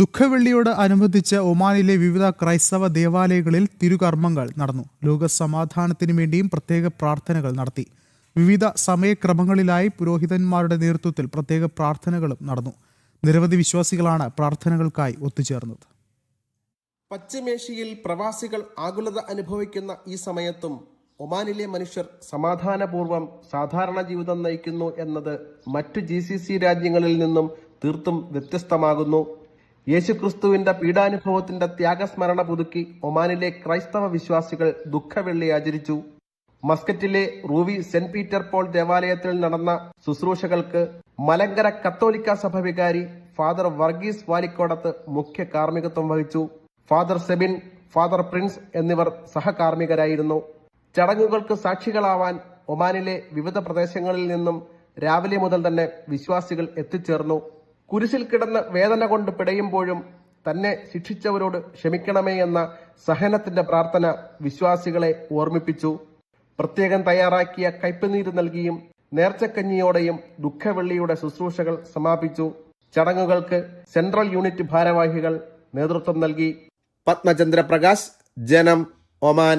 ദുഃഖവെള്ളിയോട് അനുബന്ധിച്ച് ഒമാനിലെ വിവിധ ക്രൈസ്തവ ദേവാലയങ്ങളിൽ തിരുകർമ്മങ്ങൾ നടന്നു. ലോകസമാധാനത്തിനു വേണ്ടിയും പ്രത്യേക പ്രാർത്ഥനകൾ നടത്തി. വിവിധ സമയക്രമങ്ങളിലായി പുരോഹിതന്മാരുടെ നേതൃത്വത്തിൽ പ്രത്യേക പ്രാർത്ഥനകളും നടന്നു. നിരവധി വിശ്വാസികളാണ് പ്രാർത്ഥനകൾക്കായി ഒത്തുചേർന്നത്. പശ്ചിമേഷ്യയിൽ പ്രവാസികൾ ആകുലത അനുഭവിക്കുന്ന ഈ സമയത്തും ഒമാനിലെ മനുഷ്യർ സമാധാനപൂർവ്വം സാധാരണ ജീവിതം നയിക്കുന്നു എന്നത് മറ്റു GCC രാജ്യങ്ങളിൽ നിന്നും തീർത്തും വ്യത്യസ്തമാകുന്നു. യേശുക്രിസ്തുവിന്റെ പീഡാനുഭവത്തിന്റെ ത്യാഗസ്മരണ പുതുക്കി ഒമാനിലെ ക്രൈസ്തവ വിശ്വാസികൾ ദുഃഖവെള്ളി ആചരിച്ചു. മസ്കറ്റിലെ റൂവി സെന്റ് പീറ്റർ പോൾ ദേവാലയത്തിൽ നടന്ന ശുശ്രൂഷകൾക്ക് മലങ്കര കത്തോലിക്ക സഭ വികാരി ഫാദർ വർഗീസ് വാലിക്കോടത്ത് മുഖ്യ കാർമ്മികത്വം വഹിച്ചു. ഫാദർ സെബിൻ, ഫാദർ പ്രിൻസ് എന്നിവർ സഹകാർമ്മികരായിരുന്നു. ചടങ്ങുകൾക്ക് സാക്ഷികളാവാൻ ഒമാനിലെ വിവിധ പ്രദേശങ്ങളിൽ നിന്നും രാവിലെ മുതൽ തന്നെ വിശ്വാസികൾ എത്തിച്ചേർന്നു. കുരിശിൽ കിടന്ന് വേദന കൊണ്ട് പിടയുമ്പോഴും തന്നെ ശിക്ഷിച്ചവരോട് ക്ഷമിക്കണമേ എന്ന സഹനത്തിന്റെ പ്രാർത്ഥന വിശ്വാസികളെ ഓർമ്മിപ്പിച്ചു. പ്രത്യേകം തയ്യാറാക്കിയ കയ്പുനീര് നൽകിയും നേർച്ചക്കഞ്ഞിയോടെയും ദുഃഖവെള്ളിയുടെ ശുശ്രൂഷകൾ സമാപിച്ചു. ചടങ്ങുകൾക്ക് സെൻട്രൽ യൂണിറ്റ് ഭാരവാഹികൾ നേതൃത്വം നൽകി. പത്മചന്ദ്ര പ്രകാശ്, ജനം, ഒമാൻ.